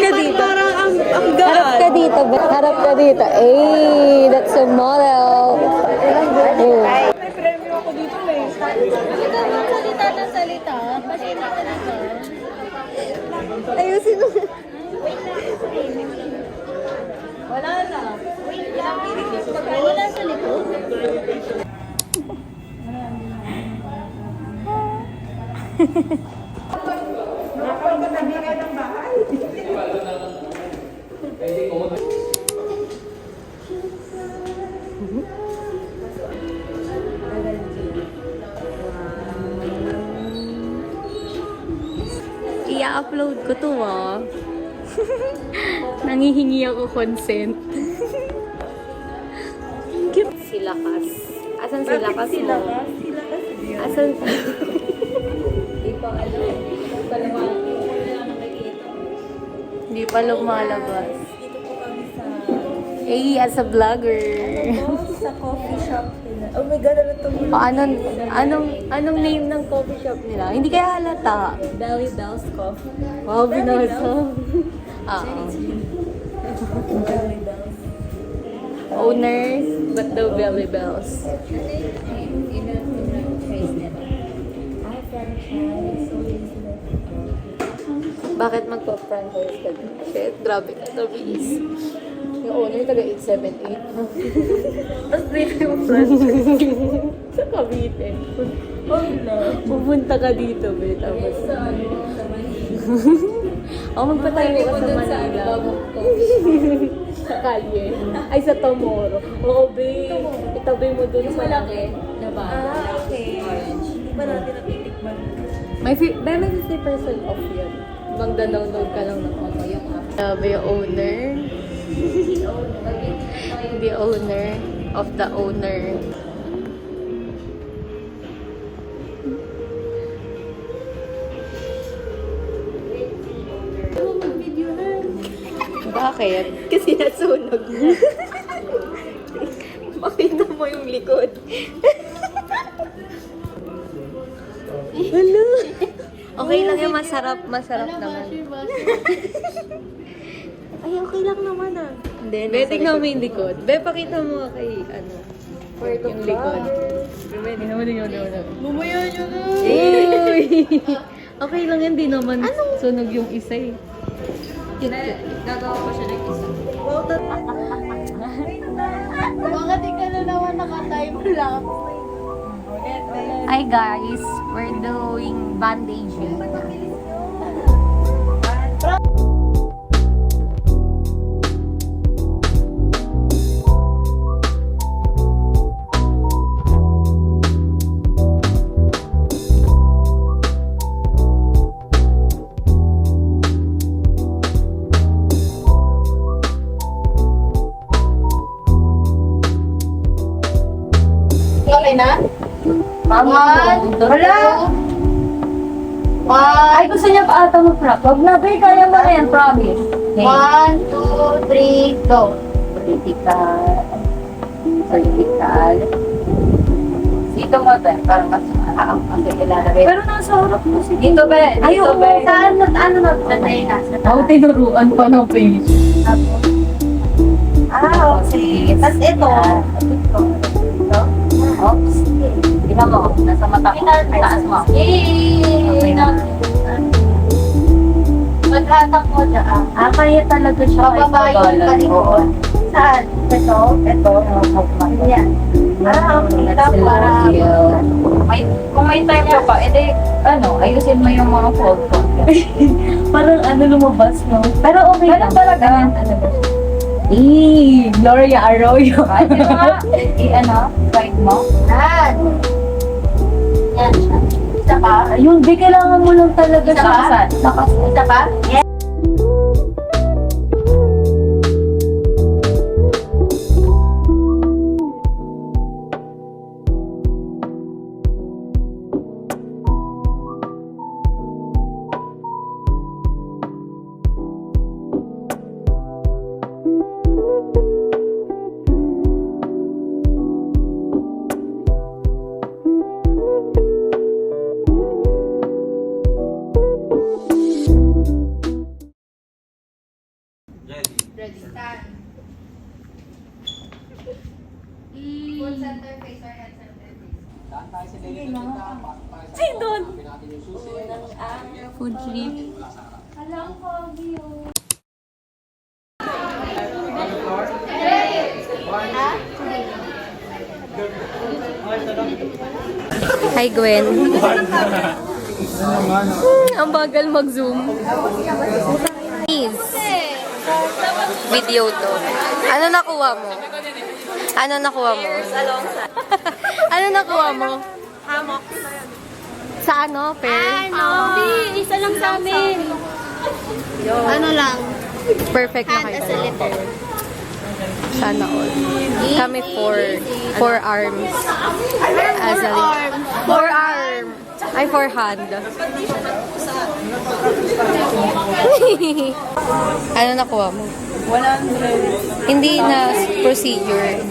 ka dito. Parang ang Harap ka dito, be. Harap ka dito. Hey, that's a model. Oh. May premyo ako dito eh. Ikaw magsalita ng salita. Pasensya ka dito. Ayusin mo. Wala na. Wala sa likod. I-upload ko to Nangihingi ako consent. Cute. Sila kas. Asan sila kas mo? Asan? Hindi pa Hindi pa lumalabas. Dito po kami sa... Hey, as a vlogger. Sa coffee shop nila. Oh my God, ano ito? Anong name ng coffee shop nila? Hindi kaya halata. Belly Bells Coffee. Wow, binasa. Belly Bells. Owners, but the belly bells. Bakit magpa-franchise ka din? Shit, grabe ka to, bis. Yung owner, taga 878. Tapos dito yung franchise. Sa Cavite. Oh no. Pupunta ka dito, be. Tapos, magpatayo ka sa Manila. Sa Kalye. Ay, sa Tomorrow. Oo, be. Itabi mo dun sa... malaki na ba? Okay. Hindi pa natin natitikman. May 50% off yun. Magda-download ka lang ng yung app. Sabi yung owner. The owner of the owner. Bakit? Kasi nasunog na. Makita mo yung likod. Hello. Okay lang yung masarap naman. Ay, okay lang naman Hindi, Be, tingnan mo yung likod. Be, pakita mo kay, yung likod. Be, tingnan mo. Bumaya nyo na. Uy! Okay lang yan, di naman sunog yung isa eh. Gagawa pa siya ng isa. Wow, Mga di ka na naman nakatime lang. Hi guys, we're doing bandaging. Okay na? Wala! Ay, gusto niya pa ata mag-prop. Wag na, be, kaya mo na yan, promise. 1, 2, 3, go. Vertical. Dito mo, be, parang mas ang ilalagay. Pero nasa harap mo si dito, be. Dito, be. Saan ano na tatay na? Ako tinuruan pa ng page. Okay. Tapos ito. Oops. Tingnan mo, nasa mata ko. Taas mo. Yay! Maghatak mo dyan. Kaya talaga siya. Bababa yung palikod. Saan? Ito? Ito? Yan. Okay. Tapos Kung may time ka pa, edi, ayusin mo yung mga fold ko. Parang lumabas, no? Pero okay lang. Talaga yan talaga siya. Gloria Arroyo. Right mo? yan. Yan siya. Isa pa? Yung di kailangan mo lang talaga Isa siya. pa? Isa pa? Yes. Ready. Stand. Full center face or head center face. Ay, doon! Food trip. Alam ko, Gio. Hi, Gwen. Ang bagal mag-zoom. Please. Video to. Ano nakuha mo? Ano nakuha mo? Ano nakuha mo? Hammock. Sa ano? Pair? Ano? Isa lang sa amin. Ano lang? Perfect na Hand kayo. as a letter. Sana all. Kami four arms. As a four arm. Ay, four hand. Ano nakuha mo? 100. Hindi na procedure.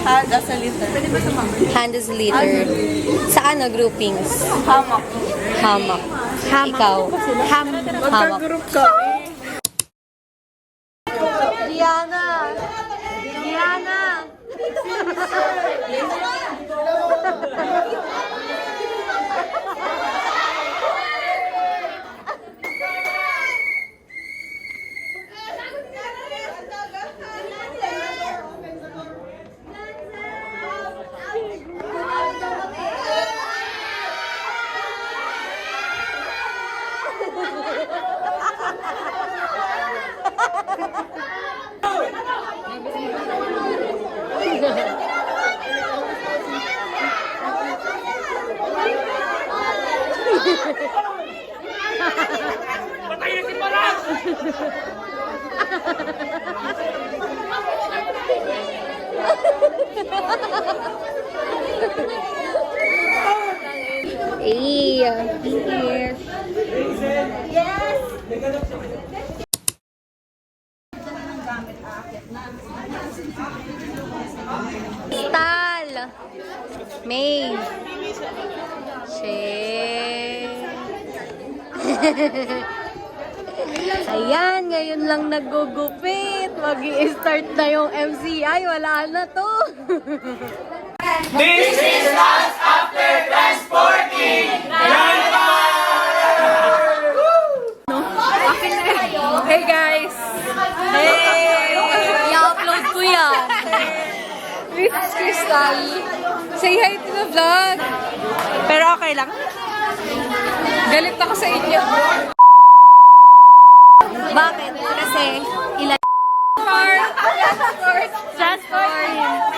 Hand as a letter. Pwede ba sa mama? Hand is leader. Sa ano, groupings? Hammock. Hamak. Ikaw. Hamak. Magka-group ka. Diana! Diana! Yes. Tal. May. Shit. Ayan, ngayon lang nagugupit. Mag-i-start na yung MCI. Wala na to. This is us after transporting Hey guys! Hey! I-upload ko yan. This is Crystal. Say hi to the vlog. Pero okay lang. Galit ako sa inyo. Bakit? Kasi ilan? Transport!